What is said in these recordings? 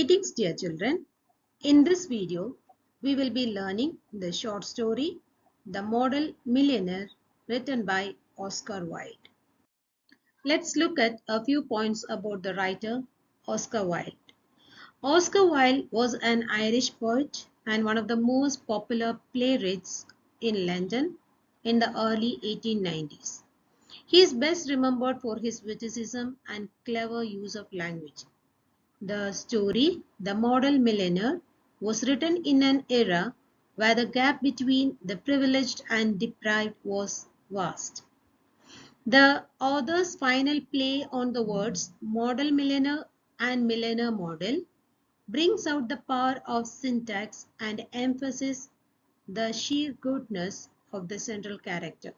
Greetings, dear children. In this video, we will be learning the short story, The Model Millionaire, written by Oscar Wilde. Let's look at a few points about the writer, Oscar Wilde. Oscar Wilde was an Irish poet and one of the most popular playwrights in London in the early 1890s. He is best remembered for his witticism and clever use of language. The story, The Model Millionaire, was written in an era where the gap between the privileged and deprived was vast. The author's final play on the words model millionaire and millionaire model brings out the power of syntax and emphasizes the sheer goodness of the central character.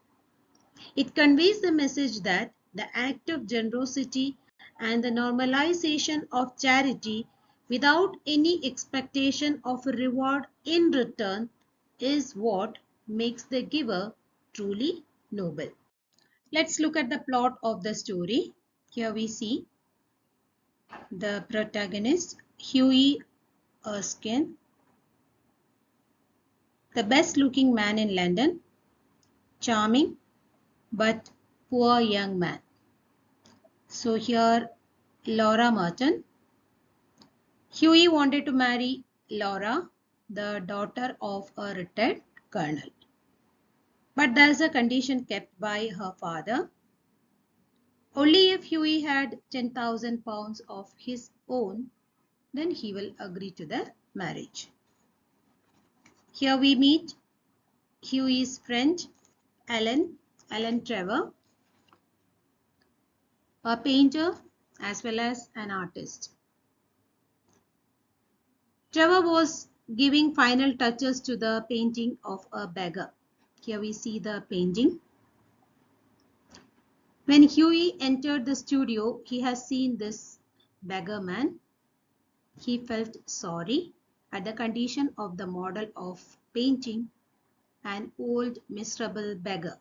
It conveys the message that the act of generosity and the normalization of charity without any expectation of a reward in return is what makes the giver truly noble. Let's look at the plot of the story. Here we see the protagonist, Huey Erskine, the best looking man in London, charming but poor young man. So here Laura Merton. Huey wanted to marry Laura, the daughter of a retired colonel. But there is a condition kept by her father. Only if Huey had 10,000 pounds of his own, then he will agree to the marriage. Here we meet Huey's friend, Ellen Trevor, a painter as well as an artist. Trevor was giving final touches to the painting of a beggar. Here we see the painting. When Huey entered the studio, he has seen this beggar man. He felt sorry at the condition of the model of painting, an old miserable beggar.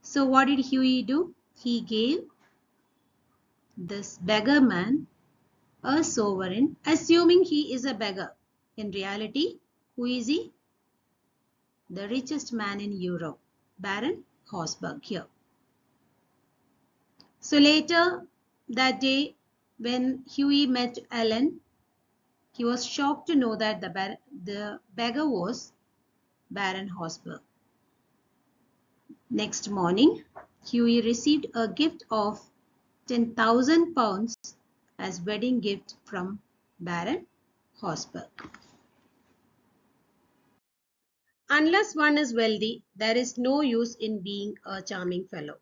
So what did Huey do? He gave this beggar man a sovereign, assuming he is a beggar. In reality, who is he? The richest man in Europe, Baron Horsburgh here. So later that day, when Huey met Ellen, he was shocked to know that the beggar was Baron Horsburgh. Next morning, Huey received a gift of 10,000 pounds as wedding gift from Baron Horsburgh. Unless one is wealthy, there is no use in being a charming fellow.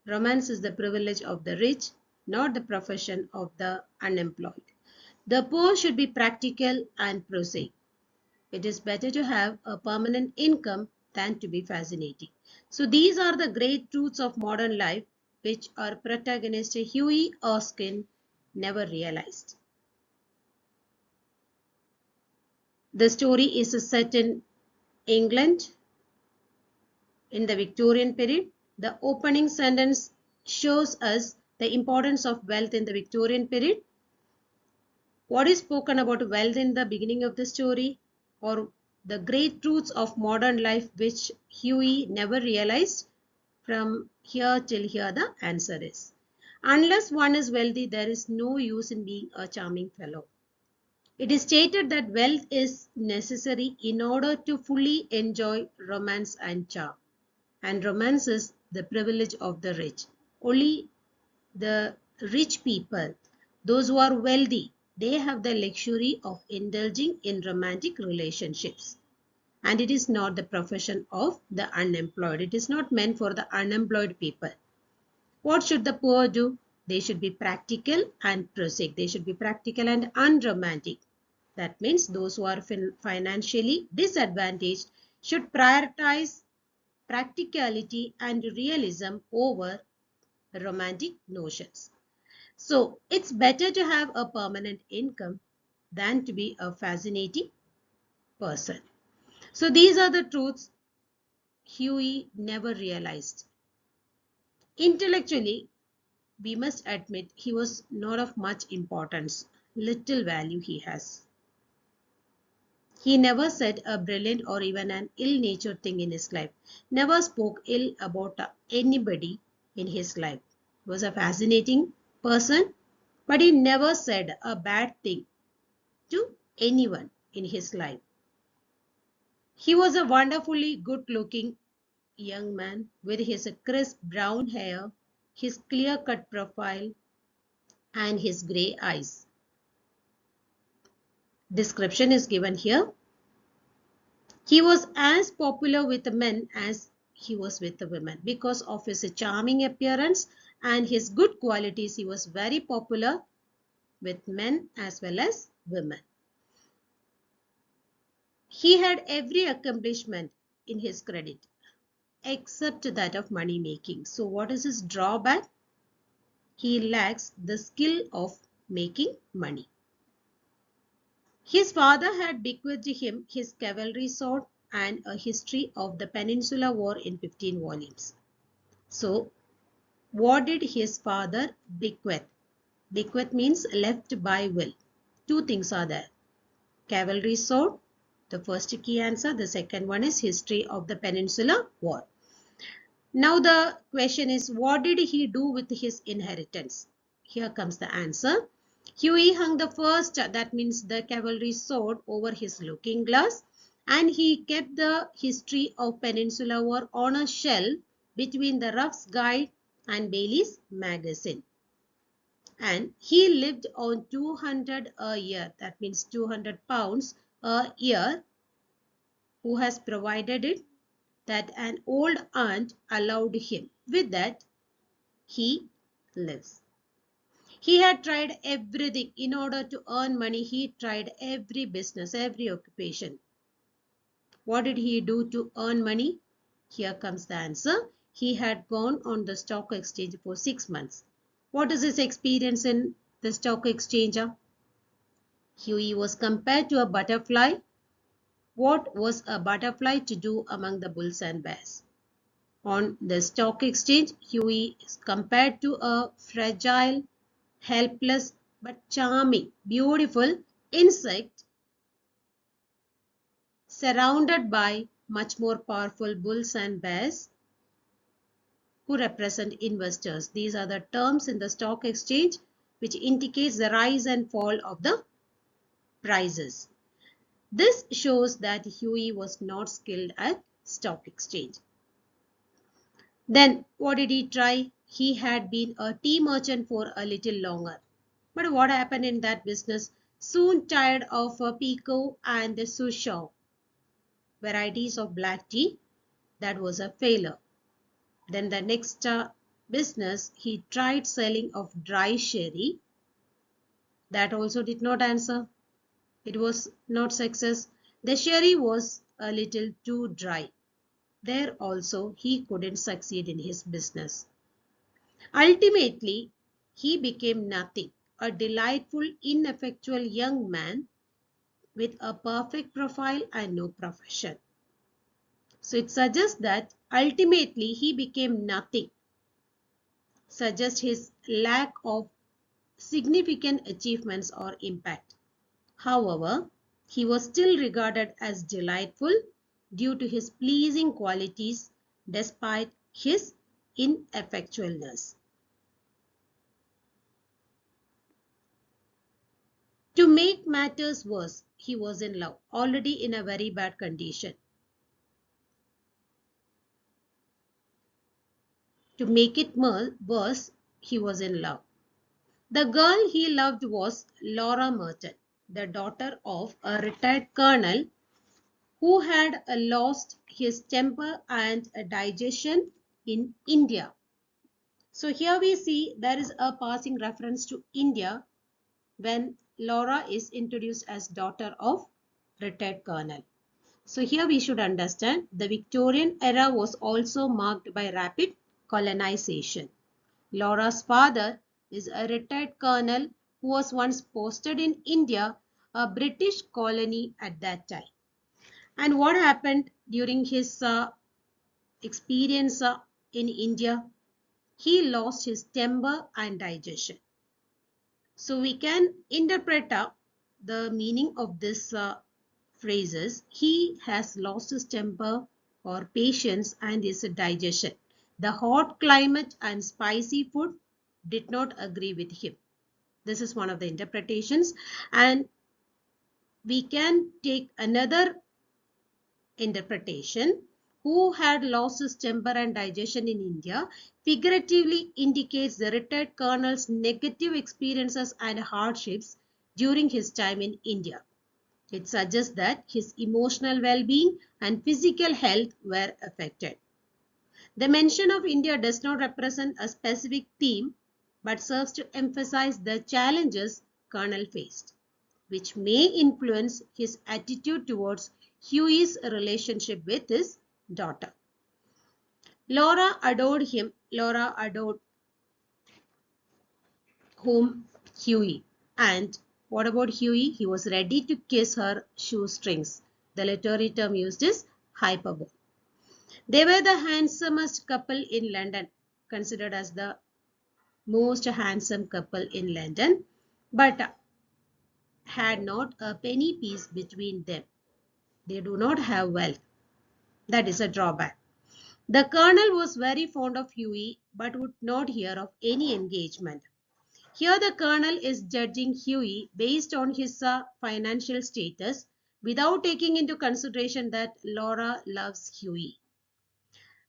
Romance is the privilege of the rich, not the profession of the unemployed. The poor should be practical and prosaic. It is better to have a permanent income than to be fascinating. So these are the great truths of modern life which our protagonist Huey Erskine never realized. The story is set in England in the Victorian period. The opening sentence shows us the importance of wealth in the Victorian period. What is spoken about wealth in the beginning of the story, or the great truths of modern life which Huey never realized? From here till here the answer is, unless one is wealthy, there is no use in being a charming fellow. It is stated that wealth is necessary in order to fully enjoy romance and charm. And romance is the privilege of the rich. Only the rich people, those who are wealthy, they have the luxury of indulging in romantic relationships. And it is not the profession of the unemployed. It is not meant for the unemployed people. What should the poor do? They should be practical and prosaic. They should be practical and unromantic. That means those who are financially disadvantaged should prioritize practicality and realism over romantic notions. So it's better to have a permanent income than to be a fascinating person. So these are the truths Huey never realized. Intellectually, we must admit he was not of much importance. Little value he has. He never said a brilliant or even an ill-natured thing in his life. Never spoke ill about anybody in his life. He was a fascinating person, but he never said a bad thing to anyone in his life. He was a wonderfully good-looking young man with his crisp brown hair, his clear-cut profile, and his grey eyes. Description is given here. He was as popular with the men as he was with the women. Because of his charming appearance and his good qualities, he was very popular with men as well as women. He had every accomplishment in his credit except that of money making. So what is his drawback? He lacks the skill of making money. His father had bequeathed him his cavalry sword and a history of the Peninsular War in 15 volumes. So, what did his father bequeath? Bequeath means left by will. Two things are there. Cavalry sword, the first key answer. The second one is history of the Peninsular War. Now the question is, what did he do with his inheritance? Here comes the answer. Huey hung the first, that means the cavalry sword, over his looking glass, and he kept the history of Peninsular War on a shelf between the Ruff's Guide and Bailey's magazine. And he lived on 200 a year, that means 200 pounds a year. Who has provided it? That an old aunt allowed him. With that, he lives. He had tried everything in order to earn money. He tried every business, every occupation. What did he do to earn money? Here comes the answer. He had gone on the stock exchange for 6 months. What is his experience in the stock exchange? Huey was compared to a butterfly. What was a butterfly to do among the bulls and bears? On the stock exchange, Huey is compared to a fragile, helpless, but charming, beautiful insect surrounded by much more powerful bulls and bears who represent investors. These are the terms in the stock exchange which indicates the rise and fall of the prices. This shows that Huey was not skilled at stock exchange. Then what did he try? He had been a tea merchant for a little longer. But what happened in that business? Soon tired of Pico and the Sushaw varieties of black tea, that was a failure. Then the next business, he tried selling of dry sherry. That also did not answer. It was not success. The sherry was a little too dry. There also he couldn't succeed in his business. Ultimately, he became nothing, a delightful, ineffectual young man with a perfect profile and no profession. So it suggests that ultimately he became nothing, suggests his lack of significant achievements or impact. However, he was still regarded as delightful due to his pleasing qualities despite his ineffectualness. To make matters worse, he was in love, already in a very bad condition. To make it worse, he was in love. The girl he loved was Laura Merton, the daughter of a retired colonel who had lost his temper and digestion in India. So here we see there is a passing reference to India when Laura is introduced as daughter of retired colonel. So here we should understand the Victorian era was also marked by rapid colonization. Laura's father is a retired colonel who was once posted in India, a British colony at that time. And what happened during his experience in India? he lost his temper and digestion. So we can interpret the meaning of this phrases. He has lost his temper or patience and his digestion. The hot climate and spicy food did not agree with him. This is one of the interpretations. And we can take another interpretation. Who had lost his temper and digestion in India figuratively indicates the retired colonel's negative experiences and hardships during his time in India. It suggests that his emotional well-being and physical health were affected. The mention of India does not represent a specific theme but serves to emphasize the challenges Colonel faced, which may influence his attitude towards Huey's relationship with his daughter. Laura adored him. Laura adored whom? Huey. And what about Huey? He was ready to kiss her shoestrings. The literary term used is hyperbole. They were the handsomest couple in London, considered as the most handsome couple in London, but had not a penny piece between them. They do not have wealth. That is a drawback. The colonel was very fond of Huey, but would not hear of any engagement. Here the colonel is judging Huey based on his financial status without taking into consideration that Laura loves Huey.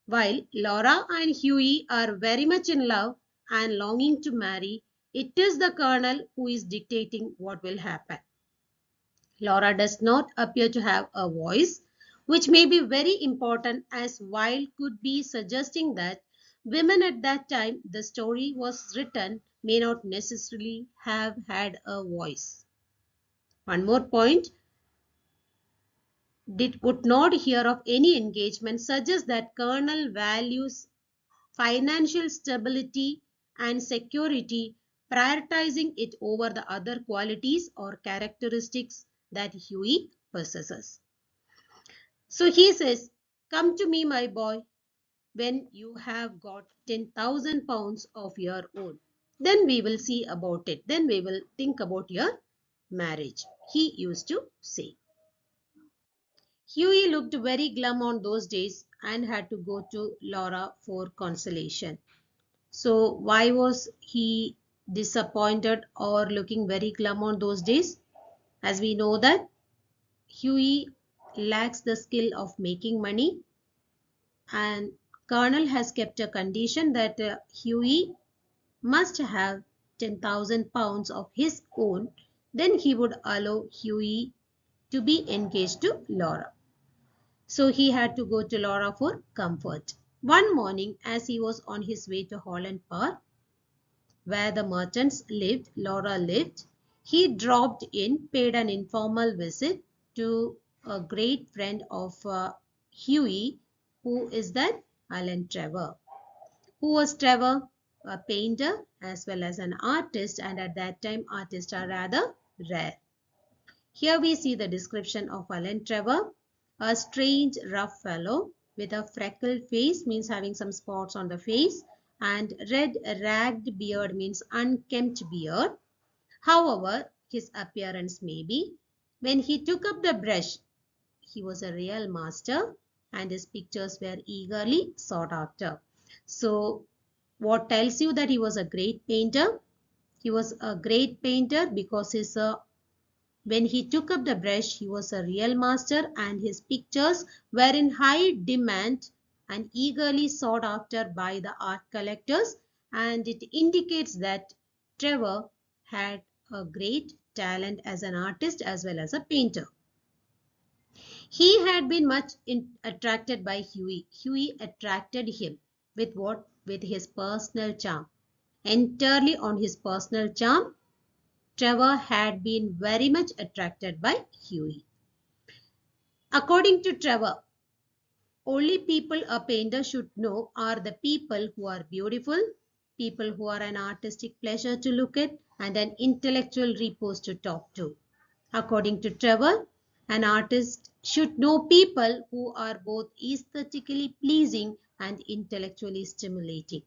While Laura and Huey are very much in love and longing to marry, it is the colonel who is dictating what will happen. Laura does not appear to have a voice, which may be very important, as Wilde could be suggesting that women at that time the story was written may not necessarily have had a voice. One more point, would not hear of any engagement suggests that Colonel values financial stability and security, prioritizing it over the other qualities or characteristics that Huey possesses. So he says, "Come to me, my boy, when you have got 10,000 pounds of your own. Then we will see about it. Then we will think about your marriage," he used to say. Huey looked very glum on those days and had to go to Laura for consolation. So why was he disappointed or looking very glum on those days? As we know that Huey lacks the skill of making money, and Colonel has kept a condition that Huey must have 10,000 pounds of his own. Then he would allow Huey to be engaged to Laura. So he had to go to Laura for comfort. One morning, as he was on his way to Holland Park, where the merchants lived, Laura lived, he dropped in, paid an informal visit to a great friend of Huey, who is that? Alan Trevor. Who was Trevor? A painter as well as an artist, and at that time artists are rather rare. Here we see the description of Alan Trevor, a strange rough fellow with a freckled face, means having some spots on the face, and red ragged beard means unkempt beard. However, his appearance may be, when he took up the brush, he was a real master and his pictures were eagerly sought after. So, what tells you that he was a great painter? He was a great painter because when he took up the brush, he was a real master and his pictures were in high demand and eagerly sought after by the art collectors, and it indicates that Trevor had a great talent as an artist as well as a painter. He had been much attracted by Huey. Huey attracted him with what? With his personal charm. Entirely on his personal charm, Trevor had been very much attracted by Huey. According to Trevor, only people a painter should know are the people who are beautiful, people who are an artistic pleasure to look at, and an intellectual repose to talk to. According to Trevor, an artist should know people who are both aesthetically pleasing and intellectually stimulating.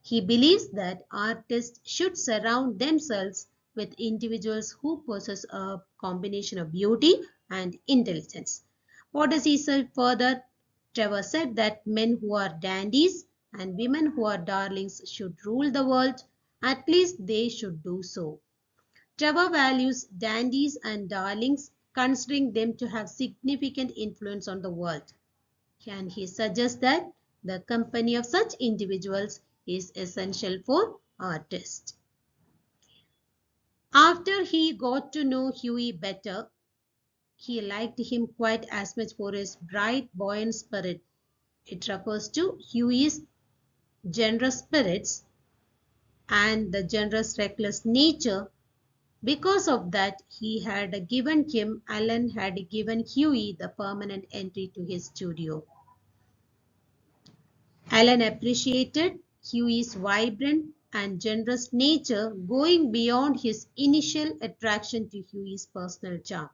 He believes that artists should surround themselves with individuals who possess a combination of beauty and intelligence. What does he say further? Trevor said that men who are dandies and women who are darlings should rule the world. At least they should do so. Trevor values dandies and darlings, considering them to have significant influence on the world. And he suggests that the company of such individuals is essential for artists. After he got to know Huey better, he liked him quite as much for his bright, buoyant spirit. It refers to Huey's generous spirits and the generous, reckless nature. Because of that, Alan had given Huey the permanent entry to his studio. Alan appreciated Huey's vibrant and generous nature, going beyond his initial attraction to Huey's personal charm.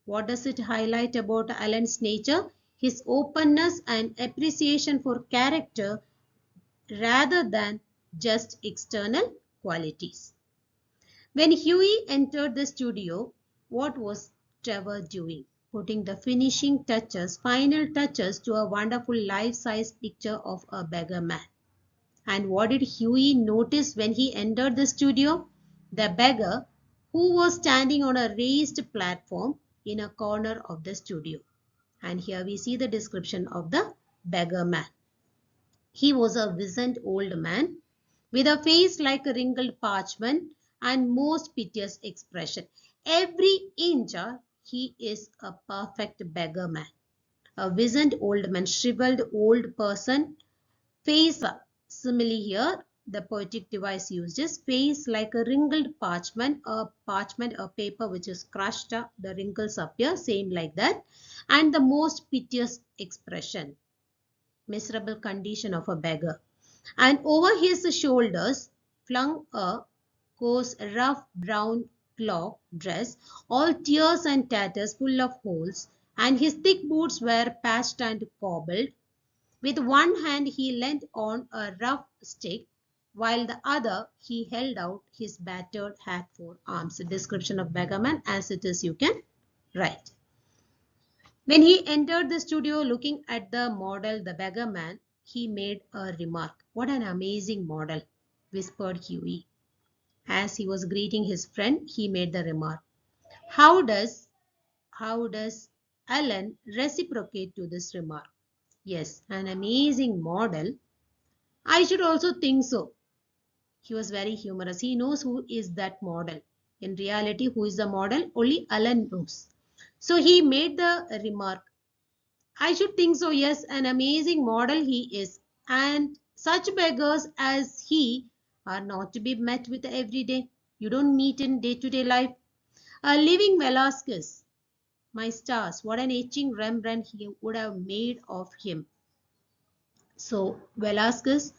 What does it highlight about Alan's nature? His openness and appreciation for character rather than just external qualities. When Huey entered the studio, what was Trevor doing? Putting the final touches to a wonderful life-size picture of a beggar man. And what did Huey notice when he entered the studio? The beggar, who was standing on a raised platform in a corner of the studio. And here we see the description of the beggar man. He was a wizened old man with a face like a wrinkled parchment and most piteous expression. Every inch he is a perfect beggar man. A wizened old man, shriveled old person, face simile here. The poetic device used is face like a wrinkled parchment, a paper which is crushed, the wrinkles appear, same like that. And the most piteous expression, miserable condition of a beggar. And over his shoulders flung a coarse, rough brown cloth dress, all tears and tatters, full of holes, and his thick boots were patched and cobbled. With one hand he leant on a rough stick, while the other he held out his battered hat for arms. A description of beggarman as it is you can write. When he entered the studio looking at the model, the beggarman, he made a remark. What an amazing model, whispered Huey. As he was greeting his friend, he made the remark. How does Alan reciprocate to this remark? Yes, an amazing model. I should also think so. He was very humorous. He knows who is that model. In reality, who is the model? Only Alan knows. So he made the remark. I should think so. Yes, an amazing model he is. And such beggars as he are not to be met with every day. You don't meet in day-to-day life. A living Velasquez. My stars, what an etching Rembrandt he would have made of him. So Velasquez,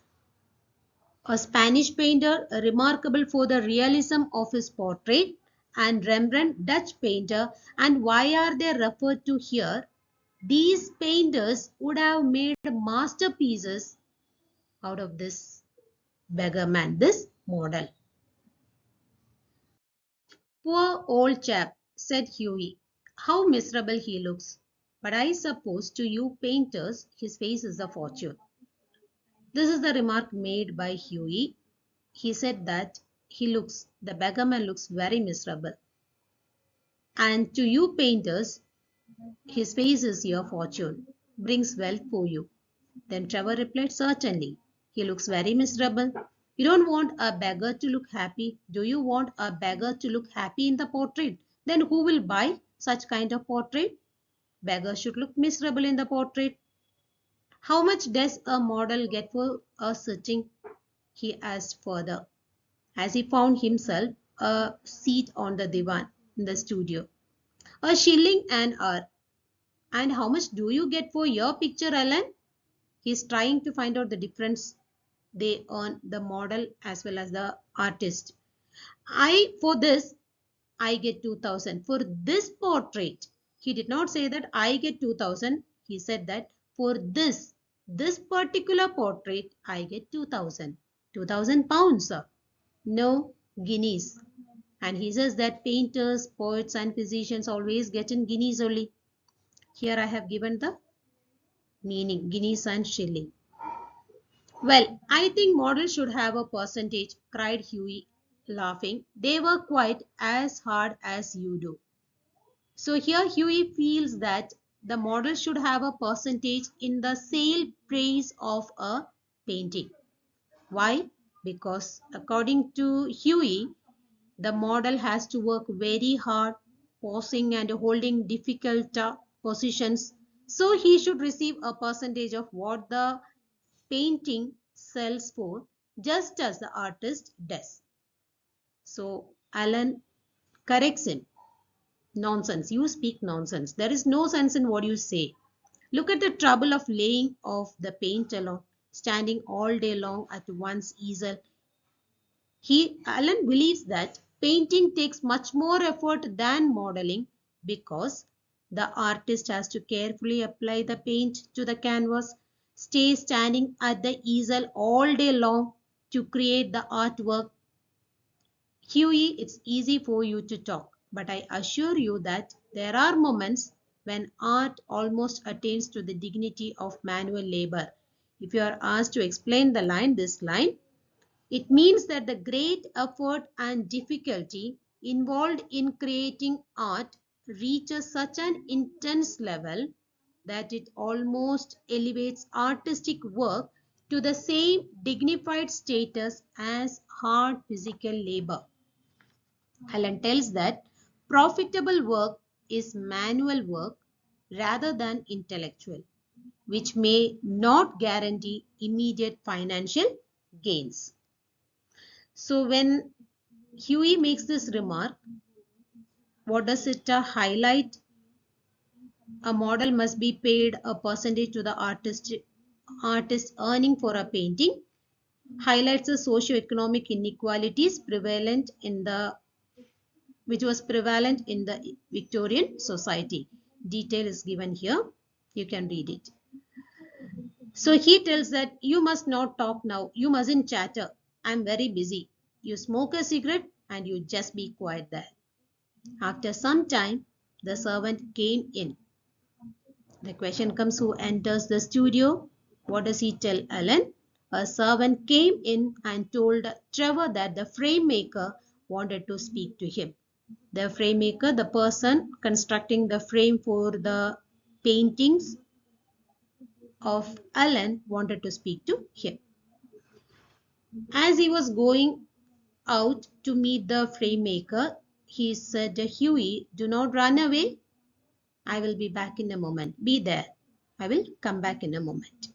a Spanish painter remarkable for the realism of his portrait, and Rembrandt, Dutch painter. And why are they referred to here? These painters would have made masterpieces out of this beggar man, this model. Poor old chap, said Huey. How miserable he looks. But I suppose to you painters, his face is a fortune. This is the remark made by Huey. He said that the beggar man looks very miserable. And to you painters, his face is your fortune, brings wealth for you. Then Trevor replied, certainly. He looks very miserable. You don't want a beggar to look happy. Do you want a beggar to look happy in the portrait? Then who will buy such kind of portrait? Beggar should look miserable in the portrait. How much does a model get for a sitting? He asked further, as he found himself a seat on the divan in the studio. A shilling an hour. And how much do you get for your picture, Alan? He's trying to find out the difference they earn, the model as well as the artist. For this, I get 2,000. For this portrait, he did not say that I get 2,000. He said that for this particular portrait, I get 2,000. 2,000 pounds. No, guineas. And he says that painters, poets and physicians always get in guineas only. Here I have given the meaning, guineas and shilling. Well, I think models should have a percentage, cried Huey, laughing. They work quite as hard as you do. So here Huey feels that the model should have a percentage in the sale price of a painting. Why? Because according to Huey, the model has to work very hard, posing and holding difficult positions. So he should receive a percentage of what the painting sells for, just as the artist does. So Alan corrects him. Nonsense. You speak nonsense. There is no sense in what you say. Look at the trouble of laying off the paint alone, standing all day long at one's easel. Alan believes that painting takes much more effort than modeling because the artist has to carefully apply the paint to the canvas, stay standing at the easel all day long to create the artwork. Huey, it's easy for you to talk, but I assure you that there are moments when art almost attains to the dignity of manual labor. If you are asked to explain this line, it means that the great effort and difficulty involved in creating art reaches such an intense level that it almost elevates artistic work to the same dignified status as hard physical labor. Helen tells that profitable work is manual work rather than intellectual, which may not guarantee immediate financial gains. So when Huey makes this remark, what does it highlight? A model must be paid a percentage to the artist earning for a painting. Highlights the socio-economic inequalities which was prevalent in the Victorian society. Detail is given here. You can read it. So he tells that you must not talk now. You mustn't chatter. I'm very busy. You smoke a cigarette and you just be quiet there. After some time, the servant came in. The question comes, who enters the studio? What does he tell Ellen? A servant came in and told Trevor that the frame maker wanted to speak to him. The frame maker, the person constructing the frame for the paintings of Ellen, wanted to speak to him. As he was going out to meet the frame maker, he said, Huey, do not run away. I will be back in a moment. Be there. I will come back in a moment.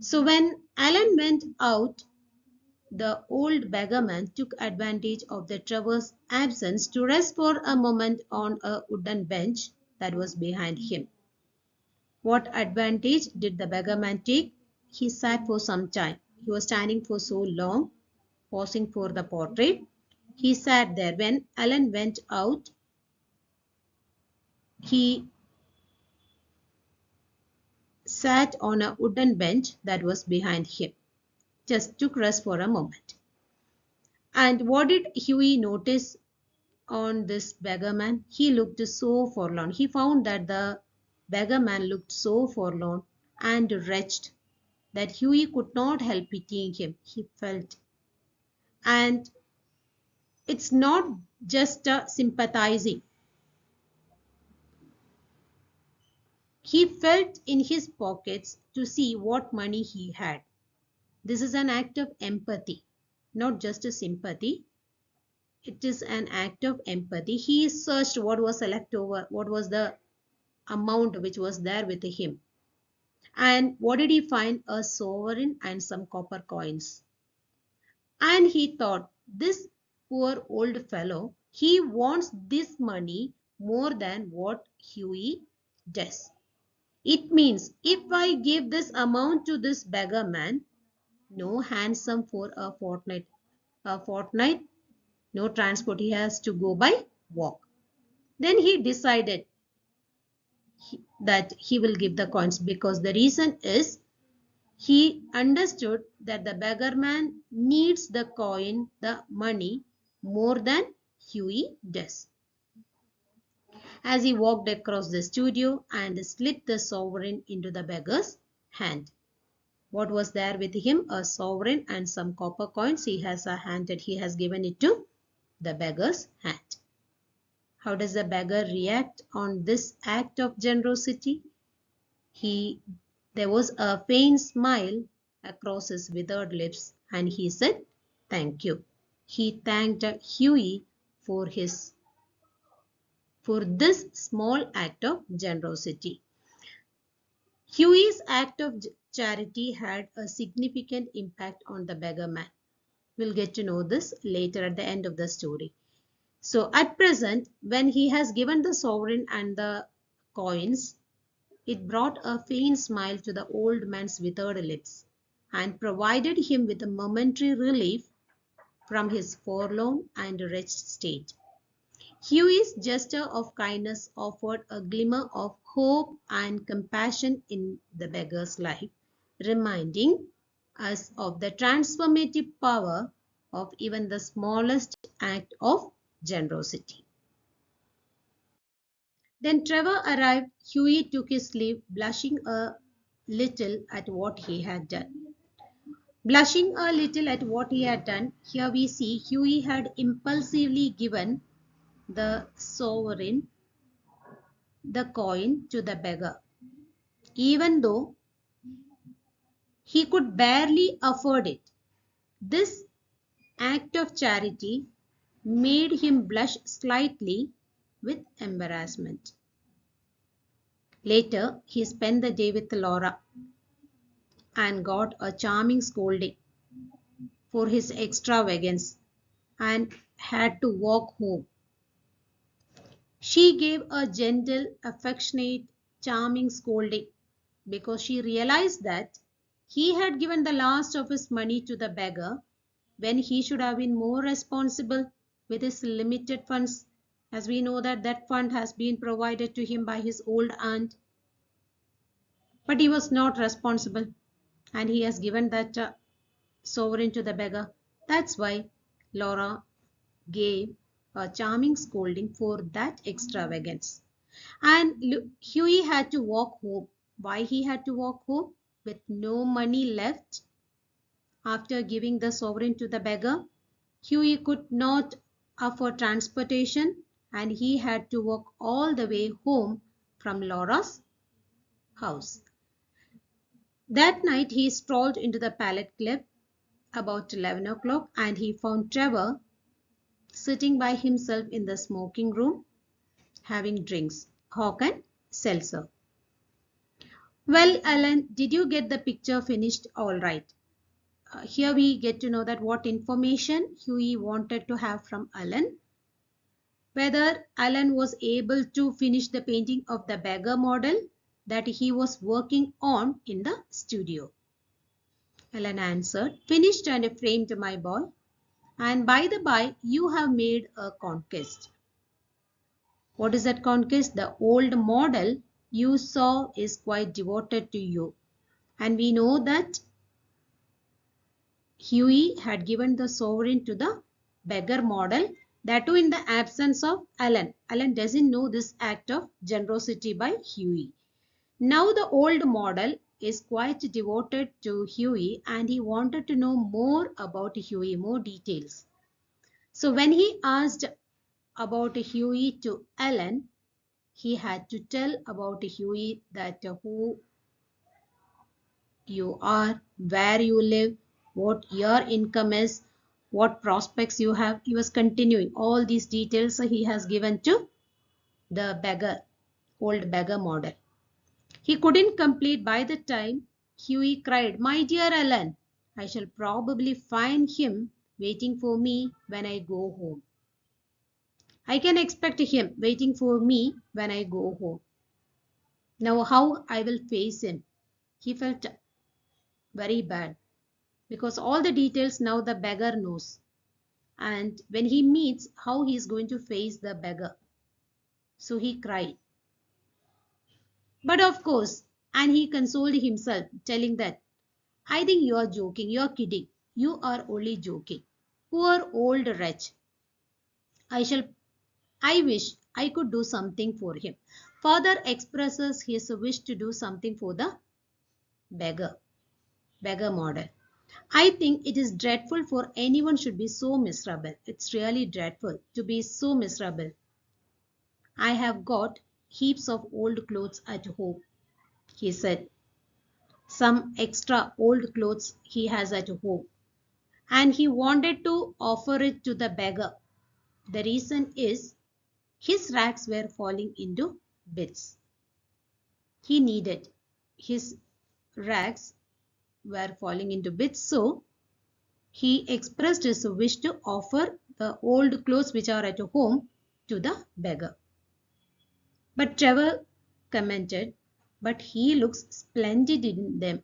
So when Alan went out, the old beggarman took advantage of the Trevor's absence to rest for a moment on a wooden bench that was behind him. What advantage did the beggarman take? He sat for some time. He was standing for so long, posing for the portrait. He sat there. When Alan went out, he sat on a wooden bench that was behind him. Just took rest for a moment. And what did Huey notice on this beggarman? He looked so forlorn. He found that the beggarman looked so forlorn and wretched that Huey could not help pitying him. He felt. And it's not just sympathizing. He felt in his pockets to see what money he had. This is an act of empathy, not just a sympathy. It is an act of empathy. He searched what was left over, what was the amount which was there with him. And what did he find? A sovereign and some copper coins. And he thought, this poor old fellow, he wants this money more than what Huey does. It means if I give this amount to this beggar man, no hansom for a fortnight, no transport, he has to go by walk. Then he decided that he will give the coins, because the reason is He understood that the beggar man needs the coin, the money, more than Huey does. As he walked across the studio and slipped the sovereign into the beggar's hand. What was there with him? A sovereign and some copper coins. He has given it to the beggar's hand. How does the beggar react on this act of generosity? There was a faint smile across his withered lips and he said, "Thank you." He thanked Huey for this small act of generosity. Huey's act of charity had a significant impact on the beggar man. We'll get to know this later at the end of the story. So at present, when he has given the sovereign and the coins, it brought a faint smile to the old man's withered lips and provided him with a momentary relief from his forlorn and wretched state. Huey's gesture of kindness offered a glimmer of hope and compassion in the beggar's life, reminding us of the transformative power of even the smallest act of generosity. Then Trevor arrived. Huey took his leave, blushing a little at what he had done. Blushing a little at what he had done, here we see Huey had impulsively given the sovereign the coin to the beggar, even though he could barely afford it. This act of charity made him blush slightly with embarrassment. Later, he spent the day with Laura and got a charming scolding for his extravagance and had to walk home. She gave a gentle, affectionate, charming scolding because she realized that he had given the last of his money to the beggar when he should have been more responsible with his limited funds, as we know that that fund has been provided to him by his old aunt. But he was not responsible and he has given that sovereign to the beggar. That's why Laura gave a charming scolding for that extravagance. And Huey had to walk home. Why he had to walk home? With no money left after giving the sovereign to the beggar. Huey could not afford transportation and he had to walk all the way home from Laura's house. That night he strolled into the Pallet Club about 11 o'clock and he found Trevor sitting by himself in the smoking room having drinks, hock and seltzer. Well, Alan, did you get the picture finished all right? Here we get to know that what information Huey wanted to have from Alan, whether Alan was able to finish the painting of the beggar model that he was working on in the studio. Alan answered, "Finished and framed, my boy. And by the by, you have made a conquest." What is that conquest? The old model you saw is quite devoted to you. And we know that Huey had given the sovereign to the beggar model, that too in the absence of Alan. Alan doesn't know this act of generosity by Huey. Now the old model is quite devoted to Huey and he wanted to know more about Huey, more details. So when he asked about Huey to Alan, he had to tell about Huey that who you are, where you live, what your income is, what prospects you have. He was continuing all these details he has given to the beggar, old beggar model. He couldn't complete by the time Huey cried, "My dear Alan, I shall probably find him waiting for me when I go home. I can expect him waiting for me when I go home. Now how I will face him." He felt very bad because all the details now the beggar knows. And when he meets, how he is going to face the beggar. So he cried. But of course, and he consoled himself, telling that I think you are joking. You are kidding. You are only joking. Poor old wretch. I shall I wish I could do something for him. Father expresses his wish to do something for the beggar. Beggar model. I think it is dreadful for anyone should be so miserable. It's really dreadful to be so miserable. I have got heaps of old clothes at home, he said. Some extra old clothes he has at home. And he wanted to offer it to the beggar. The reason is his rags were falling into bits. He needed his rags were falling into bits, so he expressed his wish to offer the old clothes which are at home to the beggar. But Trevor commented, but he looks splendid in them,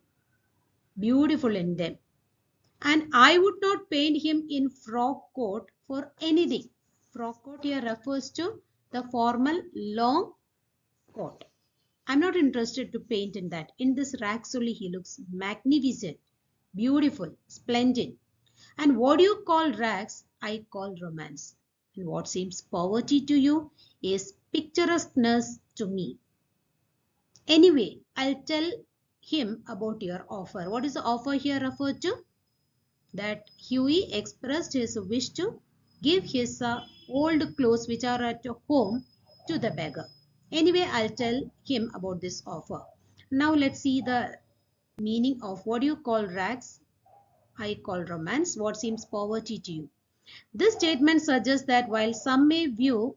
beautiful in them. And I would not paint him in frock coat for anything. Frock coat here refers to the formal long coat. I'm not interested to paint in that. In this rags only he looks magnificent, beautiful, splendid. And what you call rags, I call romance. And what seems poverty to you is picturesqueness to me. Anyway, I'll tell him about your offer. What is the offer here referred to? That Huey expressed his wish to give his old clothes which are at home to the beggar. Anyway, I'll tell him about this offer. Now let's see the meaning of what you call rags, I call romance. What seems poverty to you? This statement suggests that while some may view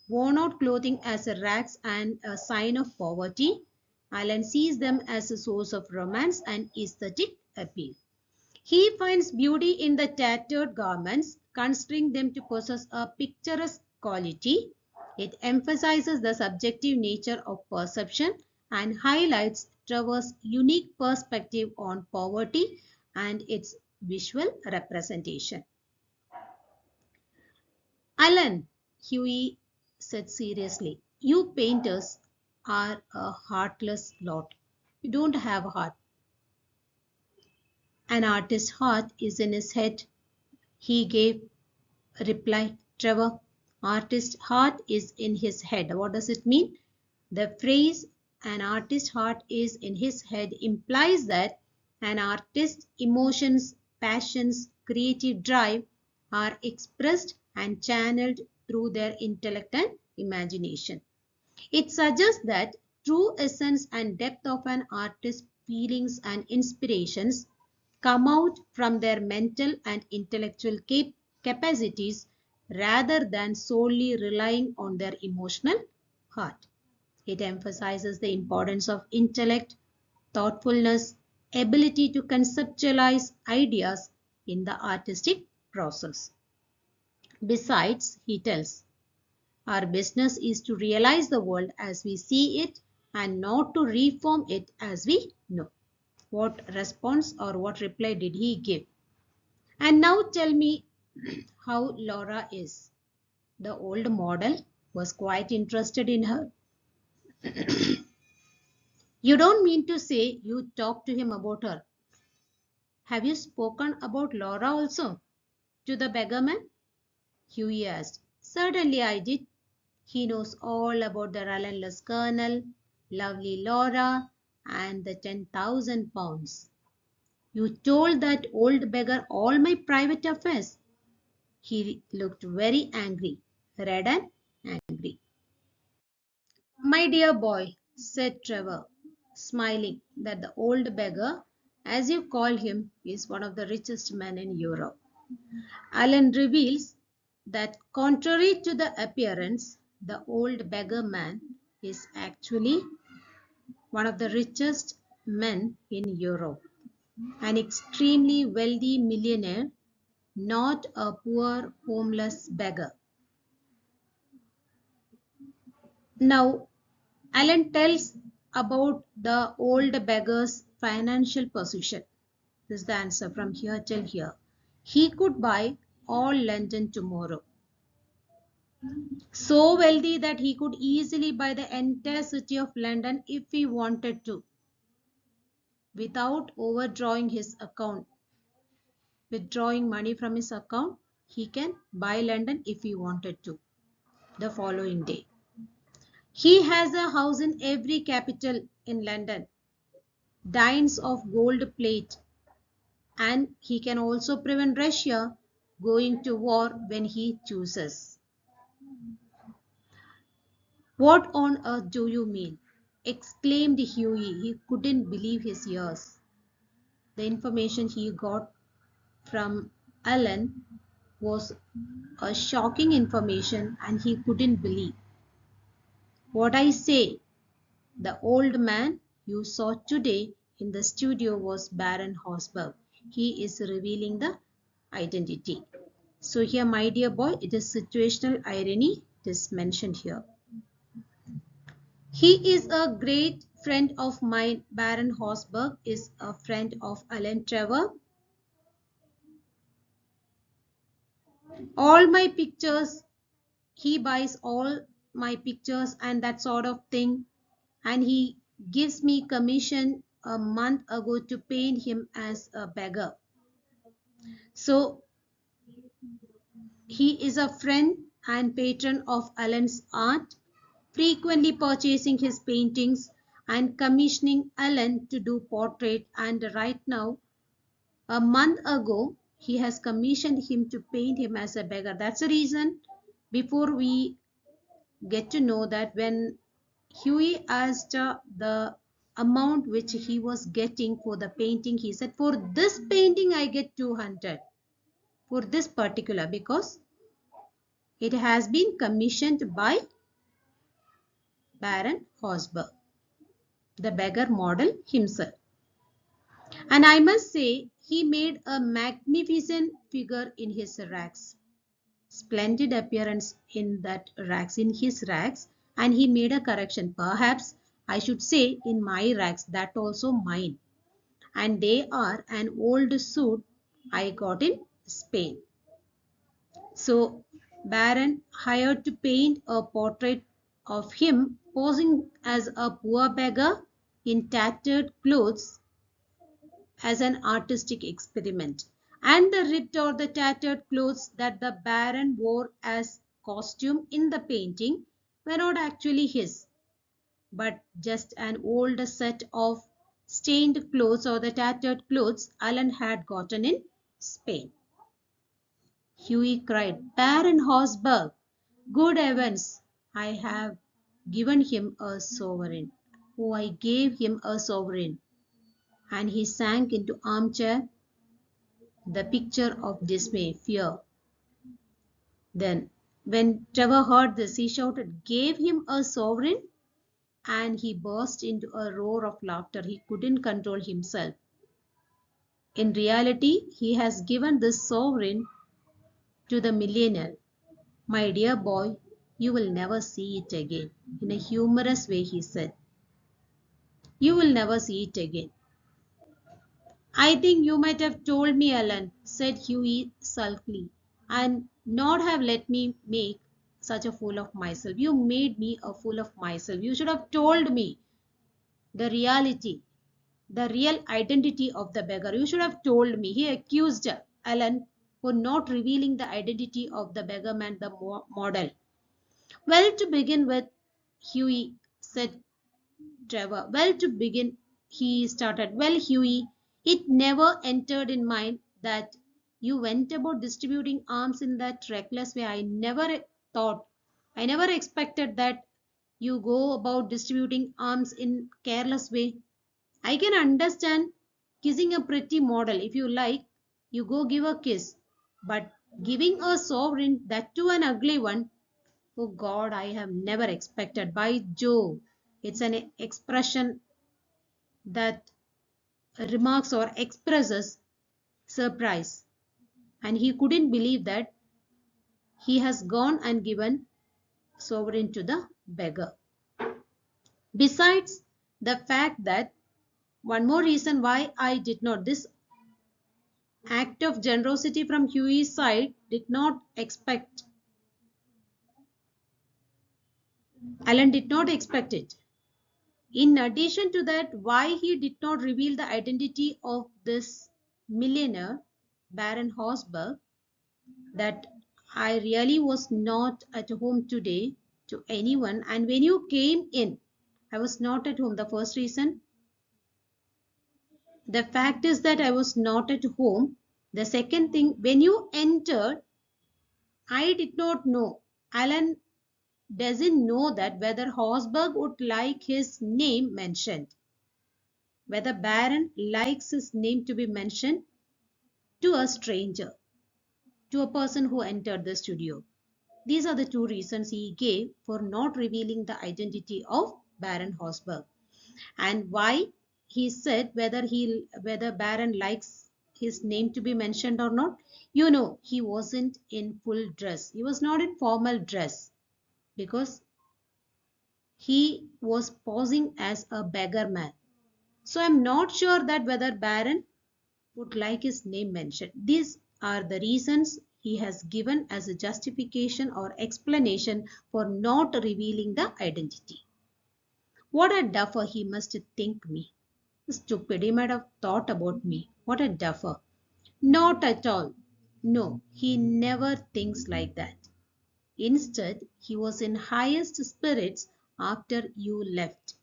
worn out clothing as a rags and a sign of poverty, Alan sees them as a source of romance and aesthetic appeal. He finds beauty in the tattered garments, considering them to possess a picturesque quality. It emphasizes the subjective nature of perception and highlights Trevor's unique perspective on poverty and its visual representation. Alan, Huey said seriously, you painters are a heartless lot. You don't have a heart. An artist's heart is in his head, he gave a reply. Trevor, artist's heart is in his head. What does it mean? The phrase an artist's heart is in his head implies that an artist's emotions, passions, creative drive are expressed and channeled through their intellect and imagination. It suggests that true essence and depth of an artist's feelings and inspirations come out from their mental and intellectual capacities rather than solely relying on their emotional heart. It emphasizes the importance of intellect, thoughtfulness, ability to conceptualize ideas in the artistic process. Besides, he tells, our business is to realize the world as we see it and not to reform it as we know. What response or what reply did he give? And now tell me how Laura is. The old model was quite interested in her. You don't mean to say you talked to him about her. Have you spoken about Laura also? To the beggarman? Huey asked. Certainly I did. He knows all about the relentless colonel, lovely Laura, and the 10,000 pounds. You told that old beggar all my private affairs. He looked very angry, red and angry. My dear boy, said Trevor, smiling, that the old beggar, as you call him, is one of the richest men in Europe. Alan reveals that contrary to the appearance, the old beggar man is actually one of the richest men in Europe, an extremely wealthy millionaire, not a poor homeless beggar. Now, Alan tells about the old beggar's financial position. This is the answer from here till here. He could buy all London tomorrow. So wealthy that he could easily buy the entire city of London if he wanted to. without overdrawing his account, withdrawing money from his account, he can buy London if he wanted to the following day. He has a house in every capital in London, dines of gold plate, and he can also prevent Russia going to war when he chooses. What on earth do you mean? Exclaimed Huey. He couldn't believe his ears. The information he got from Alan was a shocking information and he couldn't believe. What I say, the old man you saw today in the studio was Baron Horsburgh. He is revealing the identity. So here, my dear boy, it is situational irony. It is mentioned here. He is a great friend of mine. Baron Horsburgh is a friend of Alan Trevor. All my pictures, he buys all my pictures and that sort of thing. And he gives me commission a month ago to paint him as a beggar. So he is a friend and patron of Alan's art, frequently purchasing his paintings and commissioning Alan to do portrait. And right now, a month ago, he has commissioned him to paint him as a beggar. That's the reason before we get to know that when Huey asked the amount which he was getting for the painting, he said, for this painting I get 200 for this particular, because it has been commissioned by Baron Horsburgh, the beggar model himself. And I must say, he made a magnificent figure in his rags. Splendid appearance in that rags, in his rags, and he made a correction. Perhaps I should say in my rags, that also mine. And they are an old suit I got in Spain. So Baron hired to paint a portrait of him posing as a poor beggar in tattered clothes as an artistic experiment. And the ripped or the tattered clothes that the Baron wore as costume in the painting were not actually his, but just an old set of stained clothes or the tattered clothes Alan had gotten in Spain. Huey cried, Baron Horsburgh, good heavens, I have given him a sovereign. Oh, I gave him a sovereign. And he sank into armchair, the picture of dismay, fear. Then, when Trevor heard this, he shouted, gave him a sovereign? And he burst into a roar of laughter. He couldn't control himself. In reality, he has given this sovereign to the millionaire. My dear boy, you will never see it again. In a humorous way, he said. You will never see it again. I think you might have told me, Alan, said Huey sulkily, and not have let me make such a fool of myself. You made me a fool of myself. You should have told me the reality, the real identity of the beggar. You should have told me. He accused Alan for not revealing the identity of the beggar man, the model. Well, to begin with, Huey, said Trevor. Well, to begin, he started. Well, Huey, it never entered in mind that you went about distributing arms in that reckless way. I never expected that you go about distributing arms in careless way. I can understand kissing a pretty model. If you like, you go give a kiss. But giving a sovereign, that to an ugly one, oh God, I have never expected. By Jove, it's an expression that remarks or expresses surprise. And he couldn't believe that he has gone and given sovereign to the beggar. Besides the fact that one more reason why I did not, this act of generosity from Huey's side did not expect, Alan did not expect it. In addition to that, why he did not reveal the identity of this millionaire, Baron Horsburgh, that I really was not at home today to anyone, and when you came in, I was not at home. The first reason, the fact is that I was not at home. The second thing, when you entered, I did not know. Alan doesn't know that whether Horsburgh would like his name mentioned, whether Baron likes his name to be mentioned to a stranger, to a person who entered the studio. These are the two reasons he gave for not revealing the identity of Baron Horsburgh. And why he said whether Baron likes his name to be mentioned or not. You know, he wasn't in full dress. He was not in formal dress because he was posing as a beggar man. So I'm not sure that whether Baron would like his name mentioned. These are the reasons he has given as a justification or explanation for not revealing the identity. What a duffer he must think me. Stupid, he might have thought about me. What a duffer. Not at all. No, he never thinks like that. Instead, he was in highest spirits after you left.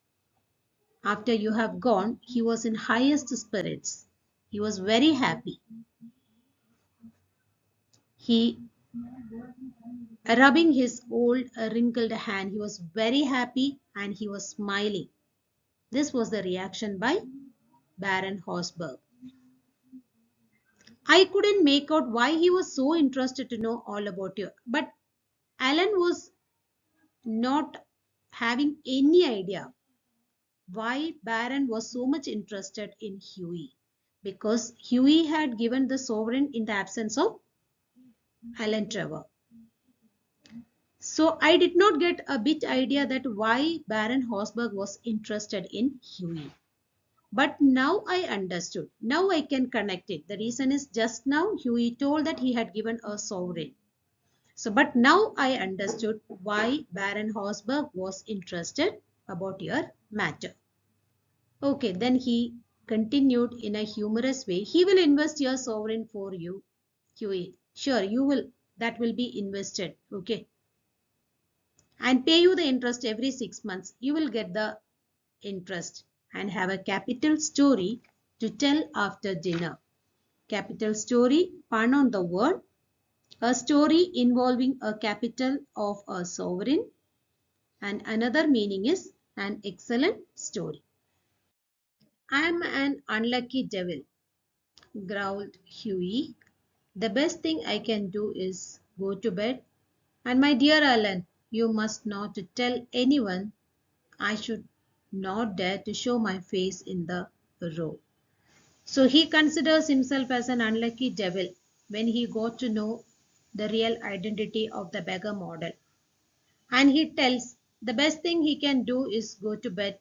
After you have gone, he was in highest spirits. He was very happy. He, rubbing his old wrinkled hand, he was very happy and he was smiling. This was the reaction by Baron Horsburgh. I couldn't make out why he was so interested to know all about you. But Alan was not having any idea why Baron was so much interested in Huey. Because Huey had given the sovereign in the absence of Alan Trevor. So I did not get a bit idea that why Baron Horsburgh was interested in Huey. But now I understood. Now I can connect it. The reason is just now Huey told that he had given a sovereign. So, but now I understood why Baron Horsburgh was interested about your matter. Okay, then he continued in a humorous way. He will invest your sovereign for you, Huey. Sure, you will. That will be invested. Okay. And pay you the interest every 6 months. You will get the interest and have a capital story to tell after dinner. Capital story, pun on the word. A story involving a capital of a sovereign, and another meaning is an excellent story. I am an unlucky devil, growled Huey. The best thing I can do is go to bed. And my dear Alan, you must not tell anyone. I should not dare to show my face in the row. So he considers himself as an unlucky devil when he got to know the real identity of the beggar model. And he tells the best thing he can do is go to bed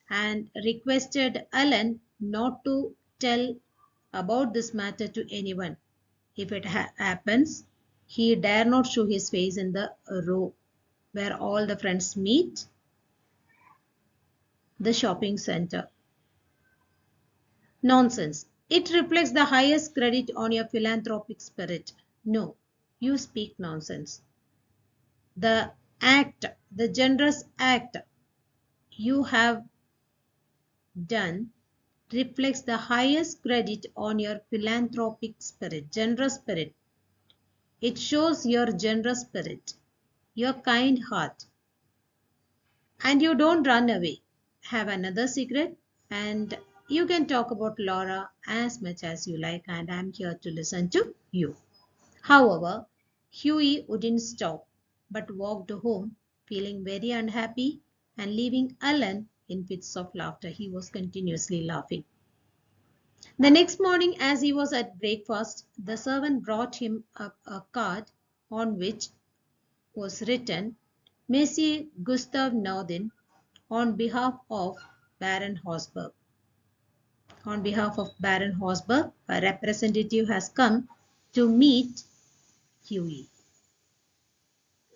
and requested Alan not to tell about this matter to anyone. If it happens, he dare not show his face in the row where all the friends meet, the shopping center. Nonsense. It reflects the highest credit on your philanthropic spirit. No, you speak nonsense. The act, the generous act you have done reflects the highest credit on your philanthropic spirit, generous spirit. It shows your generous spirit, your kind heart. And you don't run away. Have another cigarette and you can talk about Laura as much as you like, and I'm here to listen to you. However, Huey wouldn't stop but walked home feeling very unhappy and leaving Alan in fits of laughter. He was continuously laughing. The next morning, as he was at breakfast, the servant brought him up a card on which was written, Monsieur Gustave Naudin, on behalf of Baron Horsburgh. On behalf of Baron Horsburgh, a representative has come to meet Huey.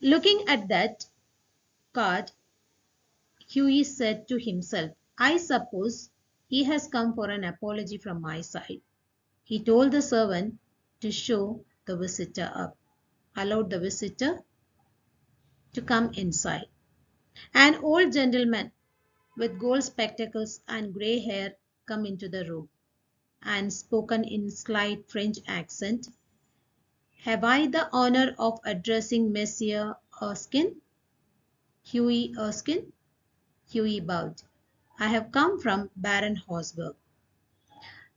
Looking at that card, Huey said to himself, I suppose he has come for an apology from my side. He told the servant to show the visitor up, allowed the visitor to come inside. An old gentleman with gold spectacles and grey hair come into the room and spoken in slight French accent. Have I the honor of addressing Monsieur Erskine? Huey Erskine? Huey bowed. I have come from Baron Hosberg.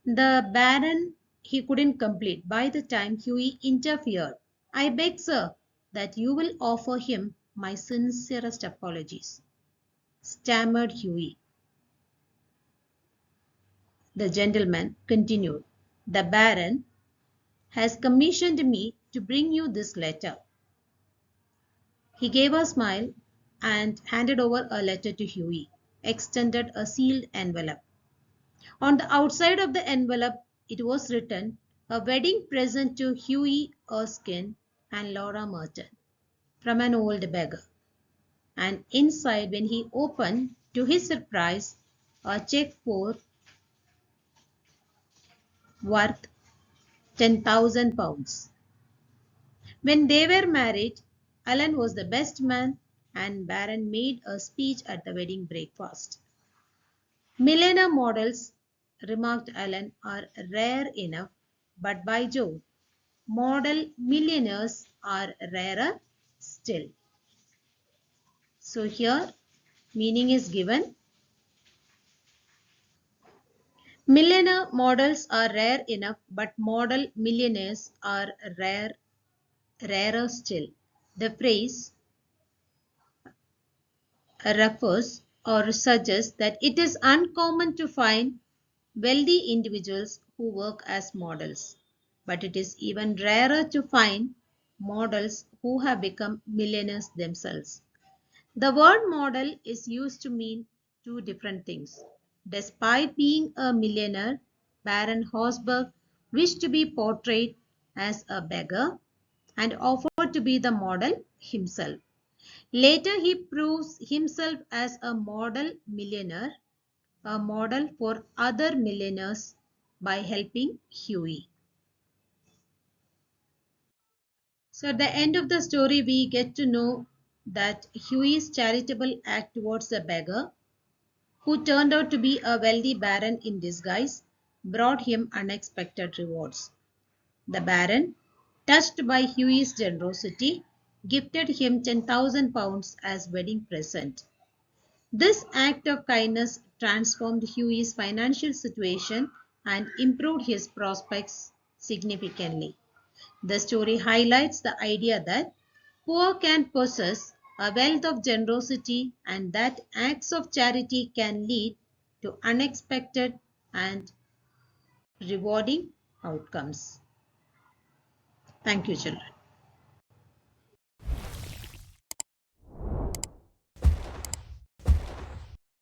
The Baron he couldn't complete by the time Huey interfered. I beg, sir, that you will offer him my sincerest apologies, stammered Huey. The gentleman continued. The Baron has commissioned me to bring you this letter. He gave a smile and handed over a letter to Huey, extended a sealed envelope. On the outside of the envelope, it was written, a wedding present to Huey Erskine and Laura Merton from an old beggar. And inside, when he opened, to his surprise, a check for worth £10,000. When they were married, Alan was the best man and Baron made a speech at the wedding breakfast. Millionaire models, remarked Alan, are rare enough, but by Jove, model millionaires are rarer still. So here meaning is given. Millionaire models are rare enough, but model millionaires are rarer still. The phrase refers or suggests that it is uncommon to find wealthy individuals who work as models, but it is even rarer to find models who have become millionaires themselves. The word model is used to mean two different things. Despite being a millionaire, Baron Hosberg wished to be portrayed as a beggar and offered to be the model himself. Later, he proves himself as a model millionaire, a model for other millionaires by helping Huey. So at the end of the story, we get to know that Huey's charitable act towards a beggar, who turned out to be a wealthy baron in disguise, brought him unexpected rewards. The baron, touched by Huey's generosity, gifted him £10,000 as wedding present. This act of kindness transformed Huey's financial situation and improved his prospects significantly. The story highlights the idea that poor can possess a wealth of generosity and that acts of charity can lead to unexpected and rewarding outcomes. Thank you, children.